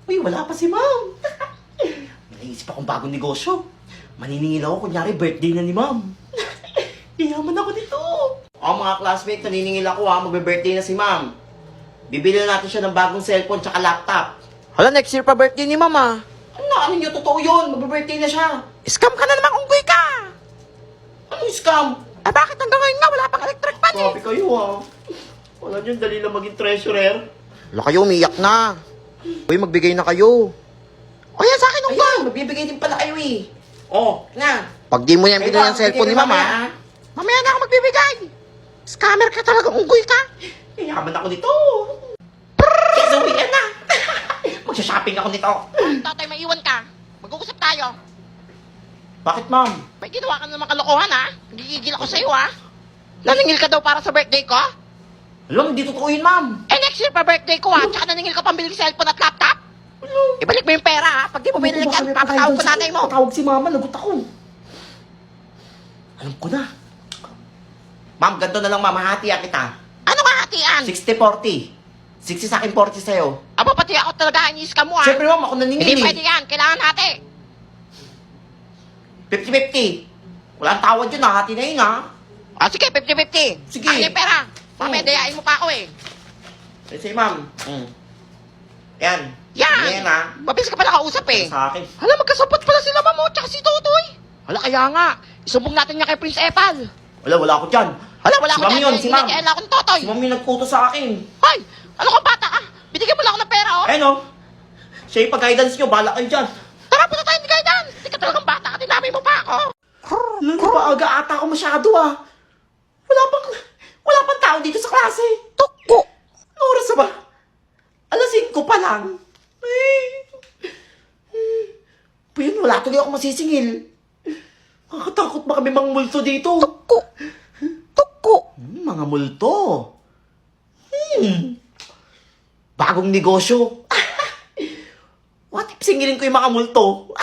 Uy, wala pa si ma'am. Naisip akong bagong negosyo. Maniningil ako, kunyari birthday na ni ma'am. Yayaman ako dito. Mga classmates, naniningil ako magbe-birthday na si ma'am. Bibili na natin siya ng bagong cellphone tsaka laptop. Hala, next year pa birthday ni mama. Ano nyo, totoo yun. Magbe-birthday na siya. Scam ka na naman, unggoy ka! Anong scam? Eh bakit hanggang ngayon nga wala pang electric pan eh? Sabi kayo Wala nyo, dali lang maging treasurer. Wala kayo, umiyak na. Uy, magbigay na kayo. O yan sa akin, unggoy. Ayan, magbibigay din pala kayo na. Pag di mo yan binili ng cellphone ni mama, mamaya na ako magbibigay. Scammer ka talaga, unggoy ka. Yayaman ako dito. Yes, uwi ka na. Magsha-shopping ako nito. Tatay, maiwan ka. Mag-uusap tayo. Bakit, ma'am? May ginawa ka na naman kalokohan, ha? Nagigigil ako sa'yo, ha? Naningil ka daw para sa birthday ko? Alam, hindi totoo yun, ma'am. Eh, next year pa birthday ko, ha? Tsaka naningil ka pambili ng cellphone at laptop? Ibalik mo yung pera, ha? Pag di mo binalik yan, papatawag ko nanay mo. Patawag si mama, lagot ako. Alam ko na. Ma'am, ganito na lang, ma'am. Hahatian kita. Ano nga hatian? 60-40. 60 sa akin, 40 sa'yo. Aba, pati ako talaga, inis ka mo, ha? Siyempre, ma'am, ako naningil Hindi pwede yan, kailangan hati. 50-50. Walang tawad yun, hati na yun, Sige, 50-50. Sige. Ano yung pera? Mamaya, dayain mo pa ako, eh. Sige, ma'am. Yan. Yan. Yan, Mabilis ka pala kausap, eh. Sa akin. Hala, magkasabot pala sila, mamo, tsaka si Totoy. Hala, kaya nga. Isumbong natin niya kay Prince Epal. Wala ako dyan. Hala, wala Si ko ma'am dyan. yun, si ma'am. Kailan ako ng Totoy. Si ma'am yung nagkutos sa akin. Hoy, ano ka bata ka? Binigyan mo lang ako ng pera, oh. Ayun, siya yung pag-guidance nyo, bala kayo dyan. Tara, punta tayo ni Guidance. Hindi ka talagang bata ka, dinamay mo pa ako. Lalo pa aga ata ako masyado, Wala pang tao dito sa klase. Tuko. Ano oras na ba? Alas 5 pa lang. Ay. Pero wala tuloy ako masisingil. Nakakatakot ba kami mga multo dito? Tuko. Mga multo. Bagong negosyo. What if singilin ko yung mga multo?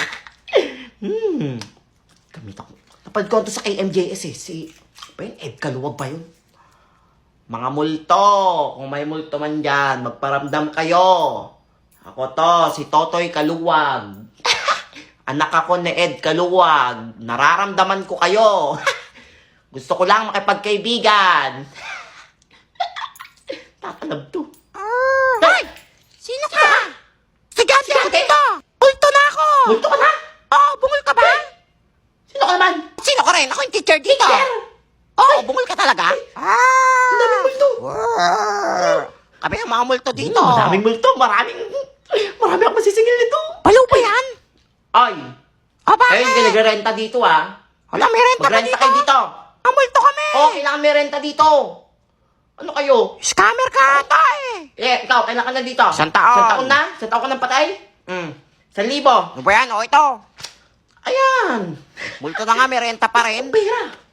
Gamit ako. Napad ko ito sa KMJS Si Ed Kaluwag ba yun? Mga multo. Kung may multo man dyan, magparamdam kayo. Ako to, si Totoy Kaluwag. Anak ako ni Ed Kaluwag. Nararamdaman ko kayo. Gusto ko lang makipagkaibigan. Tatalab to. Hoy! Sino ka? Sigati ako dito! Multo na ako! Multo ka na? Oo, bungol ka ba? Sino ka naman? Sino ka rin? Ako yung teacher dito. Teacher? Oo, bungol ka talaga? Ang daming multo. Kami ang mga multo dito. Maraming multo. Marami akong masisingil nito. Baliw ba yan? Ay. Bakit? Ayun, nagre-renta dito Wala, may renta ka Magrenta dito. kayo dito. Ang multo kami. Kailangan may renta dito. Ano kayo? Scammer ka ata eh. Ikaw, kailan ka na dito? Isang taon. Isang taon na? Isang taon ka nang patay? 1,000. Ano ba yan? Ito. Ayan. Multo na nga, may renta pa rin. Pera.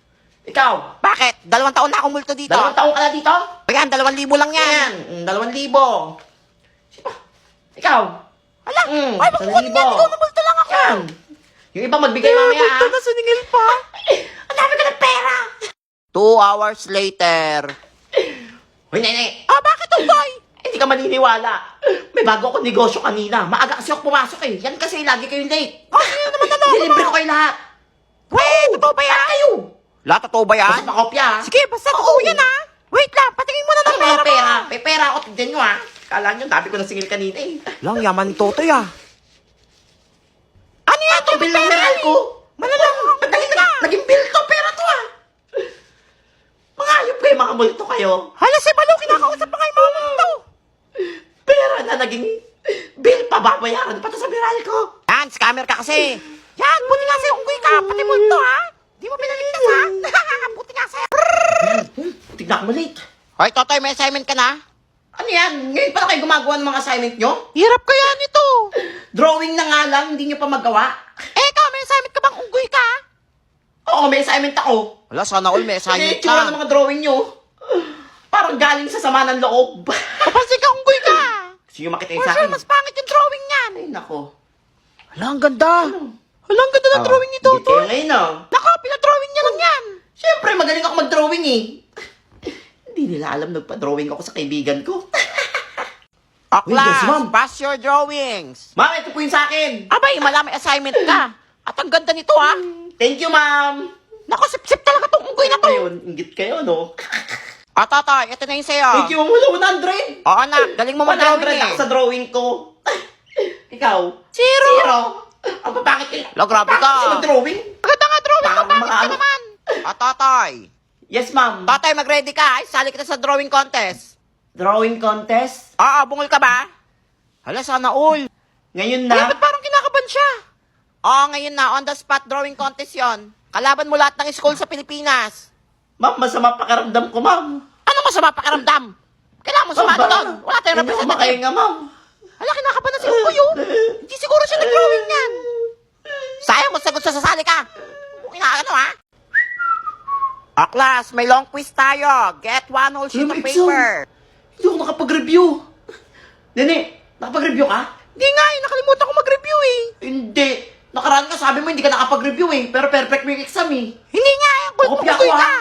Ikaw, Bakit? 2 taon na akong multo dito. 2 taon ka na dito? Ayan, 2,000 lang yan. Ayan, 2,000. Ikaw. Ala, ay, bakit Isang libo. ikaw na multo lang ako. Yan. Yung iba magbigay mamaya, na siningil pa. Ang dami ka ng pera. 2 hours later. Hoy, Nene. Bakit unggoy? Hindi ka maniniwala. May bago ako negosyo kanina. Maaga kasi ako pumasok Yan kasi lagi kayong late. Ano naman naloko mo? Nilibre ko kayo lahat. Wait, totoo ba yan? Kayo. Lahat totoo ba yan? Basta pakopya, Sige, basta totoo yan ha. Wait lang, patingin mo na ng Ano pera mga mo. pera? May pera ako. Tignan nyo Kala nyo, dami ko na singil kanina Lang, yaman ni Totoy Ano yan? Ito, bill ng meral ko. Malalang, Naging bill to. Pera to Mga ayop kayo, mga multo kayo. Hala, si Balong, kinakausap pa kayo mga multo. Pera na naging bill pa. Babayaran pa to sa meral ko. Yan, scammer ka kasi. Yan, buti nga sa'yo, unggoy ka. Pati multo Di mo pinaligtas buti nga sa'yo. Tignan ko malate. Hoy, Totoy, may assignment ka na? Ano yan? Ngayon pa na kayo gumagawa ng mga assignment nyo? Hirap kaya nito. Drawing na nga lang, hindi nyo pa magawa. Ikaw, may assignment ka bang unggoy ka? Oo, may assignment ako. Wala, sana all may Hindi, tsura ng mga drawing nyo. Parang galing sa sama ng loob. Papansin ka, unggoy ka. Sino makita For sa sure, akin? mas pangit yung drawing niyan. Ay, nako. Hala, ang ganda. Hala, ang ganda ng drawing ni Hindi kayo Totoy. ngayon, Naka, pinadrawing niya lang yan. Siyempre, magaling ako mag-drawing Hindi nila alam, nagpa-drawing ako sa kaibigan ko. O Uy, yes, ma'am. class, pass your drawings. Ma'am, ito po yung sa akin. Abay, malami assignment ka. At ang ganda nito ha. Thank you, ma'am. Naku, sip-sip talaga tong unggoy na to. Ayun, ingit kayo, no? O Totoy, ito na yung sa'yo. Thank you, ma'am. Wala 100. Oo anak, galing mo 100 mag-drawing ako eh. sa drawing ko. Ikaw? Zero. Zero. Ang papakit kayo. Lo, grabe ka. Sa drawing? Maganda nga drawing ko, Parang bakit mga ka ano. naman? O Totoy. Yes, ma'am. Totoy, mag-ready ka. Ay, sali kita sa drawing contest. Drawing contest? Oo, bungol ka ba? Hala, sana all. Ngayon Wala, na. ba't parang kinakaban siya? Oo, ngayon na, on the spot drawing contest yon. Kalaban mo lahat ng school sa Pilipinas. Ma'am, masama pakiramdam ko, ma'am. Ano masama pakiramdam? Kailangan mo sumali doon. Wala tayong Hindi ako representative. makahinga, ma'am. Hala, kinakaban na si Uyo. Hindi siguro siya nag-drawing yan. Sayang kung sagot sa sasali ka. Kung inaano ha? O class, may long quiz tayo. Get one whole sheet Ano, of exam? paper. Hindi ako nakapag-review. Nene, nakapag-review ka? Hindi nga eh, nakalimutan ko mag-review eh. Hindi. Nakaraan ka, sabi mo hindi ka nakapag-review eh. Pero perfect mo yung exam eh. Hindi nga eh, Pakopya unggoy ko, ka.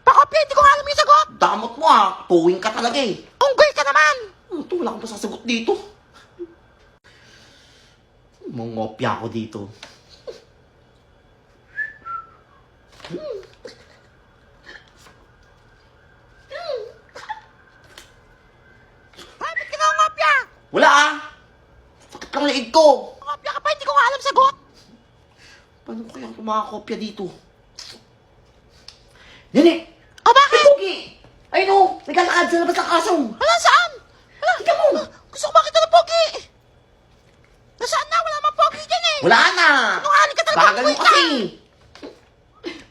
Pakopya, hindi ko nga alam yung sagot. Damot mo ah. Puwing ka talaga eh. Unggoy ka naman. Ito, wala akong masasagot dito. Mongopya ako dito. Ay, ba't ka nangopya? Wala ah. Sakit lang leeg ko. Ngopya ka pa, hindi ko nga alam sagot. Paano ko kaya ito makakopya dito? Nene! O bakit? Pogi! Ay no! Naglalakad sa labas ng kasong! Wala saan? Wala. Tika mo! Gusto ko makita ng pogi. Nasaan na? Wala mang pogi dyan eh. Wala na! Sinungaling ka talaga, Bagal mo utoy ka. kasi!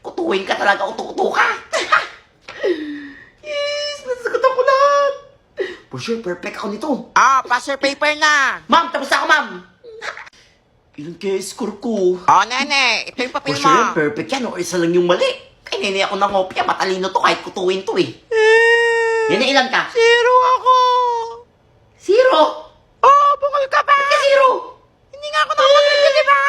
Kutuhin ka talaga, uto-uto ka! Yes! Nasasagot ako lahat! For sure, perfect ako nito. Ah, pass your paper na. Ma'am, tapos na ako, ma'am! Ilan kaya score ko? Oh, nene, ito yung For papel sure, mo. perfect yan. O isa lang yung mali. Kay nene ako nangopya. Matalino to kahit kutuhin to eh. Nene, ilan ka? Zero ako. Zero! Oh, bungol ka ba? Ba't ka zero? Hindi nga ako nakapag-review, di ba?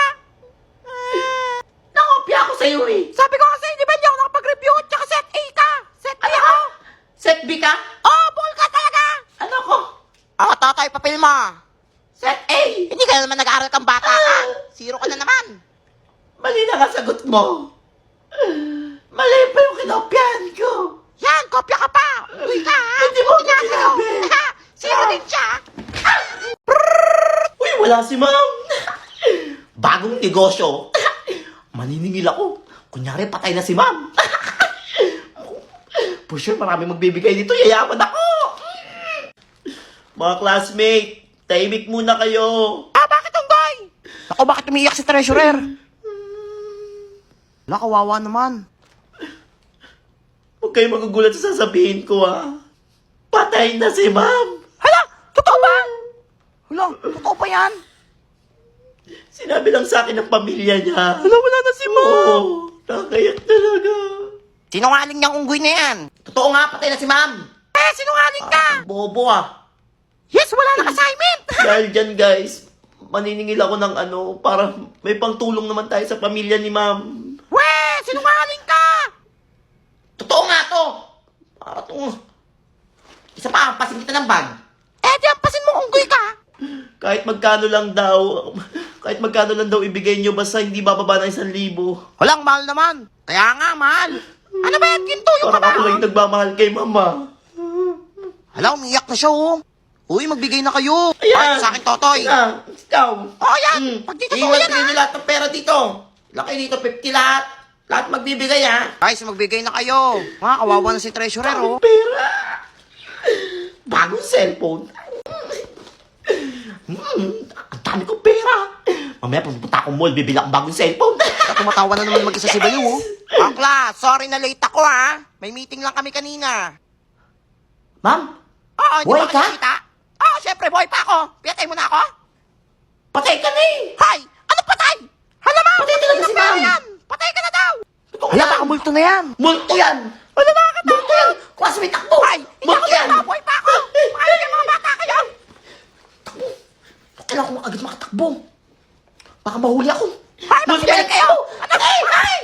Nangopya ako sa'yo eh. Sabi ko kasi, di ba hindi ako nakapag-review? Tsaka set A ka. Set B Ano ako. ka? Set B ka? Oh, bungol ka talaga. Ano ko? Oh, Totoy, papel mo. Set A! Hindi ka naman nag-aaral kang bata ka. Zero ka na naman. Mali na nga sagot mo. Mali pa yung kinopyahan ko. Yan, kopya ka pa. Uy ka, ha? Hindi mo ako Tingnan sinabi. Ha? Zero din siya. Uy, wala si ma'am. Bagong negosyo. Maniningil ako. Kunyari, patay na si ma'am. For sure, marami magbibigay dito. Yayaman ako. Mga classmate, tahimik muna kayo. Ah, bakit unggoy? Ako, bakit umiiyak si treasurer? Wala, kawawa naman. Huwag kayo magugulat sa sasabihin ko, ah. Patay na si ma'am. Hala, totoo ba? Hala, totoo pa yan? Sinabi lang sa akin ng pamilya niya. Hala, wala na si Oo, nakayak talaga. Sinungaling niyang unggoy na yan. Totoo nga, patay na si ma'am. Eh, sinungaling ka. Bobo ah. Yes, wala nang assignment. Dahil dyan guys, maniningil ako ng ano, para may pangtulong naman tayo sa pamilya ni ma'am. Weh, sinungaling ka. Totoo nga to. Isa pa, pasin kita ng bag. Eh, di ampasin mo unggoy ka. Kahit magkano lang daw, kahit magkano lang daw ibigay nyo, basta hindi bababa ng 1,000. Walang mahal naman. Kaya nga, mahal. Ano ba yan? Ginto yung Parang ako kaba. lang nagmamahal kay mama. Hala, umiyak na siya, oh. Uy, magbigay na kayo. Ayan. Ay, sa akin, Totoy. Ah, ikaw. Oh, yan. Pag dito Iwan yan, ko nyo lahat ng pera dito. Laki dito, 50 lahat. Lahat magbibigay ha. Guys, magbigay na kayo. Mga kawawa na si treasurer, oh. Pera. Bagong cellphone. Ang dami kong pera. Mamaya pupunta akong mall, bibili akong bagong cellphone. Tumatawa na naman mag-isa si Bayo, oh. Ah, class, sorry na late ako, ha. May meeting lang kami kanina. Ma'am, Oo, hindi Buhay ba ka? kita? Oo, syempre, buhay pa ako. Pinatay mo na ako? patay ka na eh. Hay! Ano patay? Hala, ma'am! Patay talaga si ma'am. Yan. Patay ka na daw! Totoo Hala, yan. baka multo na yan. Multo yan. Ano bakit? Multo yan. Classmate takbo. Hay! Hindi Multo ako yan. bata, buhay pa ako. Ay, mga bata kayo. Kailangan ko agad makatakbo. Baka mahuli ako. Hay, Multo magbigay yan. kayo. Ano? Hay!